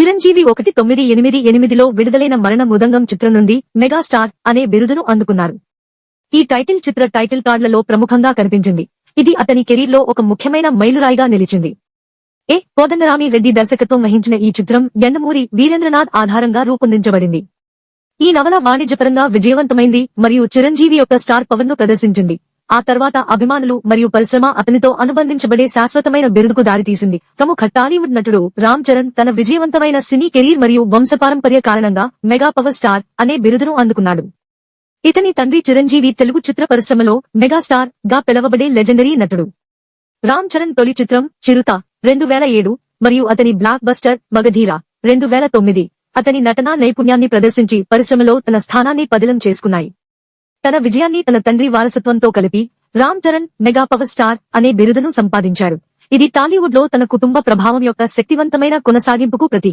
చిరంజీవి 1988లో విడుదలైన మరణ మృదంగం చిత్రం నుండి మెగాస్టార్ అనే బిరుదును అందుకున్నారు. ఈ టైటిల్ చిత్ర టైటిల్ కార్డులలో ప్రముఖంగా కనిపించింది. ఇది అతని కెరీర్లో ఒక ముఖ్యమైన మైలురాయిగా నిలిచింది. కోదండరామి రెడ్డి దర్శకత్వం వహించిన ఈ చిత్రం యండమూరి వీరేంద్రనాథ్ ఆధారంగా రూపొందించబడింది. ఈ నవల వాణిజ్యపరంగా విజయవంతమైంది మరియు చిరంజీవి యొక్క స్టార్ పవర్ ను ప్రదర్శించింది. ఆ తర్వాత అభిమానులు మరియు పరిశ్రమ అతనితో అనుబంధించబడే శాశ్వతమైన బిరుదుకు దారితీసింది. ప్రముఖ టాలీవుడ్ నటుడు రామ్ చరణ్ తన విజయవంతమైన సినీ కెరీర్ మరియు వంశపారంపర్య కారణంగా మెగా పవర్ స్టార్ అనే బిరుదును అందుకున్నాడు. ఇతని తండ్రి చిరంజీవి తెలుగు చిత్ర పరిశ్రమలో మెగాస్టార్ గా పిలవబడే లెజెండరీ నటుడు. రామ్ చరణ్ తొలి చిత్రం చిరుత 2007 మరియు అతని బ్లాక్ బస్టర్ మగధీర 2009 అతని నటనా నైపుణ్యాన్ని ప్రదర్శించి పరిశ్రమలో తన స్థానాన్ని పదిలం చేసుకున్నాయి. తన విజయాన్ని తన తండ్రి వారసత్వంతో కలిపి Ram Charan mega power star అనే బిరుదును సంపాదించాడు. ఇది టాలీవుడ్ లో తన కుటుంబ ప్రభావం యొక్క శక్తివంతమైన కొనసాగింపుకు ప్రతీక.